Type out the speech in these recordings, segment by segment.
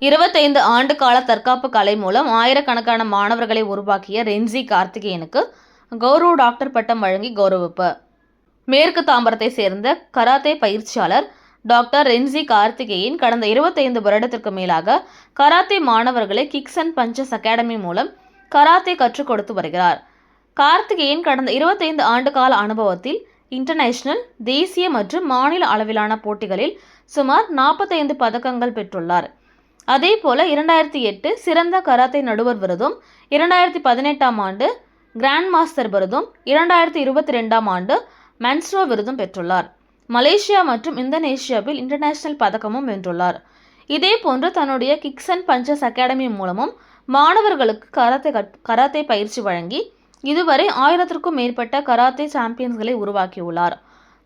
25 ஆண்டு கால தற்காப்பு கலை மூலம் ஆயிரக்கணக்கான மாணவர்களை உருவாக்கிய ரென்சி கார்த்திகேயனுக்கு கௌரவ டாக்டர் பட்டம் வழங்கி கௌரவிப்பு. மேற்கு தாம்பரத்தை சேர்ந்த கராத்தே பயிற்சியாளர் டாக்டர் ரென்சி கார்த்திகேயன் கடந்த 25 வருடத்திற்கு மேலாக கராத்தே மாணவர்களை கிக்ஸ் அண்ட் பஞ்சஸ் அகாடமி மூலம் கராத்தே கற்றுக் கொடுத்து வருகிறார். கார்த்திகேயன் கடந்த 25 ஆண்டு கால அனுபவத்தில் இன்டர்நேஷனல், தேசிய மற்றும் மாநில அளவிலான போட்டிகளில் சுமார் 45 பதக்கங்கள் பெற்றுள்ளார். அதேபோல 2008 சிறந்த கராத்தே நடுவர் விருதும், 2018ஆம் ஆண்டு கிராண்ட் மாஸ்டர் விருதும், 2022ஆம் ஆண்டு மான்ஸ்ட்ரோ விருதும் பெற்றுள்ளார். மலேசியா மற்றும் இந்தோனேஷியாவில் இன்டர்நேஷனல் பதக்கமும் வென்றுள்ளார். இதேபோன்று தன்னுடைய கிக்ஸ் அண்ட் பஞ்சஸ் அகாடமி மூலமும் மாணவர்களுக்கு கராத்தே பயிற்சி வழங்கி இதுவரை 1000க்கும் மேற்பட்ட கராத்தே சாம்பியன்ஸ்களை உருவாக்கியுள்ளார்.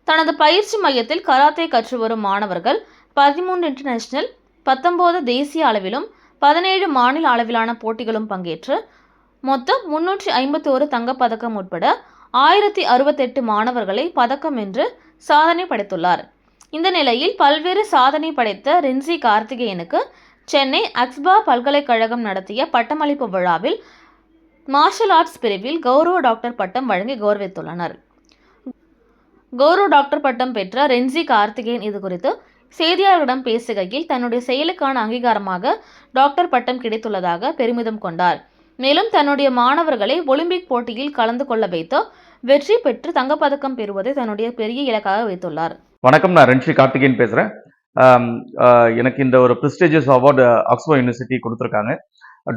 தனது பயிற்சி மையத்தில் கராத்தே கற்று வரும் மாணவர்கள் 13 இன்டர்நேஷனல், 19 தேசிய அளவிலும் 17 மாநில அளவிலான போட்டிகளும் பங்கேற்று மொத்தம் 351 தங்கப்பதக்கம் உட்பட 1068 மாணவர்களை பதக்கம் வென்று சாதனை படைத்துள்ளார். இந்த நிலையில் பல்வேறு சாதனை படைத்த ரென்சி கார்த்திகேயனுக்கு சென்னை அக்ஸ்பா பல்கலைக்கழகம் நடத்திய பட்டமளிப்பு விழாவில் மார்ஷல் ஆர்ட்ஸ் பிரிவில் கௌரவ டாக்டர் பட்டம் வழங்கி கௌரவித்துள்ளனர். கௌரவ டாக்டர் பட்டம் பெற்ற ரென்சி கார்த்திகேயன் இதுகுறித்து செய்தியாளர்களிடம் பேசுகையில் தன்னுடைய செயலுக்கான அங்கீகாரமாக டாக்டர் பட்டம் கிடைத்துள்ளதாக பெருமிதம் கொண்டார். மேலும் தன்னுடைய மாணவர்களை ஒலிம்பிக் போட்டியில் கலந்து கொள்ள வைத்து வெற்றி பெற்று தங்கப்பதக்கம் பெறுவதை தன்னுடைய பெரிய இலக்காக வைத்துள்ளார். வணக்கம், நான் ரென்சி கார்த்திகேயன் பேசுகிறேன். எனக்கு இந்த ஒரு ப்ரெஸ்டீஜியஸ் அவார்டு ஆக்ஸ்போர்ட் யூனிவர்சிட்டி கொடுத்துருக்காங்க,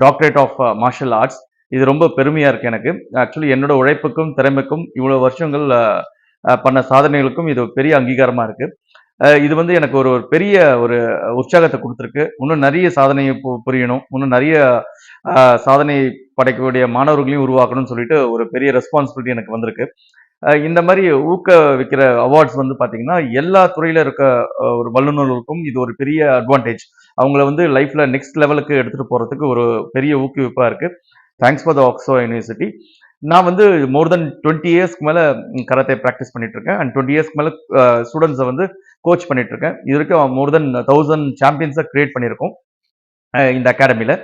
டாக்டரேட் ஆஃப் மார்ஷல் ஆர்ட்ஸ். இது ரொம்ப பெருமையாக இருக்குது எனக்கு. ஆக்சுவலி என்னோட உழைப்புக்கும் திறமைக்கும் இவ்வளோ வருஷங்கள் பண்ண சாதனைகளுக்கும் இது பெரிய அங்கீகாரமாக இருக்குது. இது வந்து எனக்கு ஒரு பெரிய ஒரு உற்சாகத்தை கொடுத்துருக்கு. இன்னும் நிறைய சாதனையை புரியணும், இன்னும் நிறைய சாதனை படைக்கக்கூடிய மாணவர்களையும் உருவாக்கணும்னு சொல்லிட்டு ஒரு பெரிய ரெஸ்பான்சிபிலிட்டி எனக்கு வந்திருக்கு. இந்த மாதிரி ஊக்குவிக்கிற அவார்ட்ஸ் வந்து பார்த்தீங்கன்னா எல்லா துறையில் இருக்க ஒரு வல்லுநர்களுக்கும் இது ஒரு பெரிய அட்வான்டேஜ். அவங்கள வந்து லைஃப்பில் நெக்ஸ்ட் லெவலுக்கு எடுத்துகிட்டு போகிறதுக்கு ஒரு பெரிய ஊக்குவிப்பாக இருக்குது. Thanks for the Oxford university. நான் வந்து மோர் தென் 20 இயர்ஸ்க்கு மேலே கராத்தே ப்ராக்டிஸ் பண்ணிட்டு இருக்கேன். அண்ட் 20 இயர்ஸ்க்கு மேலே ஸ்டூடெண்ட்ஸை வந்து கோச் பண்ணிட்டு இருக்கேன். இது வரைக்கும் மோர் தென் 1000 சாம்பியன்ஸை கிரியேட் பண்ணியிருக்கோம் இந்த அகாடமியில்.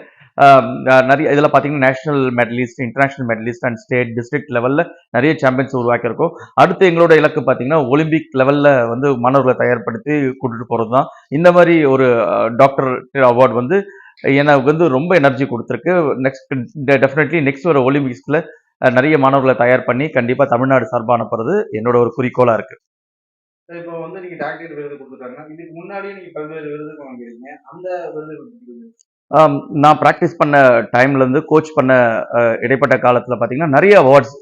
நிறைய இதில் பார்த்தீங்கன்னா national medallist, international medallist and state, district லெவலில் நிறைய சாம்பியன்ஸ் உருவாக்கியிருக்கோம். அடுத்து எங்களோட இலக்கு பார்த்தீங்கன்னா ஒலிம்பிக் லெவலில் வந்து மாணவர்களை தயார்படுத்தி கூட்டிட்டு போகிறது தான். இந்த மாதிரி ஒரு டாக்டர் அவார்டு வந்து எனக்கு வந்து ரொம்ப எனர்ஜி கொடுத்துருக்கு. டெஃபினெட்லி நெக்ஸ்ட் ஒரு ஒலிம்பிக்ஸில் நிறைய மாணவர்களை தயார் பண்ணி கண்டிப்பாக தமிழ்நாடு சார்பாக அனுப்புறது என்னோட ஒரு குறிக்கோளாக இருக்கு. இப்போ வந்து நீங்க டாக்டரேட் விருது கொடுத்துருக்காங்க, இதுக்கு முன்னாடியே நீங்க பல்வேறு விருதுக்கு வாங்கிருக்கீங்க. அந்த விருது நான் ப்ராக்டிஸ் பண்ண டைம்லேருந்து கோச் பண்ண இடைப்பட்ட காலத்தில் பார்த்தீங்கன்னா நிறைய அவார்ட்ஸ்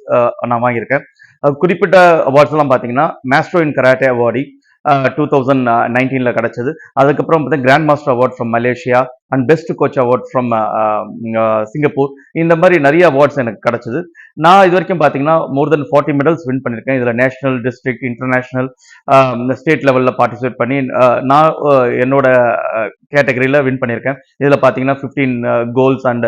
நான் வாங்கியிருக்கேன். குறிப்பிட்ட அவார்ட்ஸ்லாம் பார்த்தீங்கன்னா மாஸ்டர் இன் கராட்டே அவார்டி 2019 கிடைச்சது. அதுக்கப்புறம் பார்த்தீங்கன்னா grand master award from Malaysia and best coach award from Singapore. இந்த மாதிரி நிறைய அவார்ட்ஸ் எனக்கு கிடைச்சது. நான் இது வரைக்கும் பார்த்தீங்கன்னா மோர் தென் 40 மெடல்ஸ் வின் பண்ணியிருக்கேன். இதில் நேஷனல், டிஸ்ட்ரிக்ட், இன்டர்நேஷனல், ஸ்டேட் லெவலில் பார்ட்டிசிபேட் பண்ணி நான் என்னோட கேட்டகரியில் வின் பண்ணியிருக்கேன். இதில் பார்த்தீங்கன்னா 15 goals and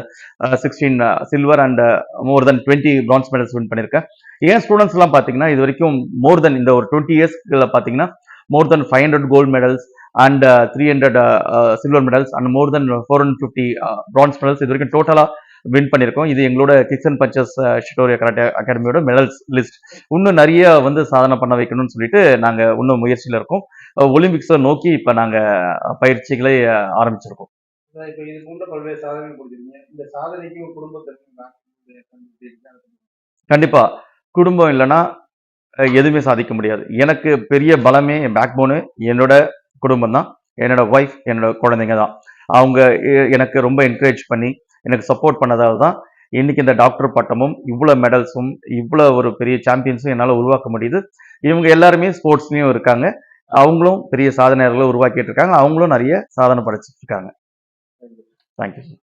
16 silver and more then 20 France medals win பண்ணியிருக்கேன். ஏன் ஸ்டூடெண்ட்ஸ்லாம் பார்த்தீங்கன்னா இது வரைக்கும் மோர் தென் இந்த ஒரு 20 இயர்ஸ்ல பார்த்தீங்கன்னா more than 500 gold medals and 300 silver medals and more than 450 bronze medals இது வரைக்கும் டோட்டலாக வின் பண்ணியிருக்கோம். இது எங்களோட kicks and punches Shitoryu karate அகாடமியோட மெடல்ஸ் லிஸ்ட். இன்னும் நிறைய வந்து சாதனை பண்ண வைக்கணும்னு சொல்லிட்டு நாங்கள் இன்னும் முயற்சியில் இருக்கோம். ஒலிம்பிக்ஸை நோக்கி இப்போ நாங்கள் பயிற்சிகளை ஆரம்பிச்சிருக்கோம். இப்போ இது போன்ற பல்வேறு சாதனை கொடுத்துருக்கீங்க. இந்த சாதனைக்கு ஒரு குடும்பத்திற்கு கண்டிப்பாக குடும்பம் இல்லைன்னா எதுவுமே சாதிக்க முடியாது. எனக்கு பெரிய பலமே, என் பேக் போனு என்னோட குடும்பம் தான். என்னோட ஒய்ஃப், என்னோட குழந்தைங்க தான். அவங்க எனக்கு ரொம்ப என்கரேஜ் பண்ணி எனக்கு சப்போர்ட் பண்ணதால் தான் இன்னைக்கு இந்த டாக்டர் பட்டமும் இவ்வளோ மெடல்ஸும் இவ்வளோ ஒரு பெரிய சாம்பியன்ஸும் என்னால் உருவாக்க முடியுது. இவங்க எல்லாருமே ஸ்போர்ட்ஸ்லையும் இருக்காங்க. அவங்களும் பெரிய சாதனையாளர்களை உருவாக்கிட்டு இருக்காங்க. அவங்களும் நிறைய சாதனை படைச்சிட்டு இருக்காங்க. தேங்க்யூ.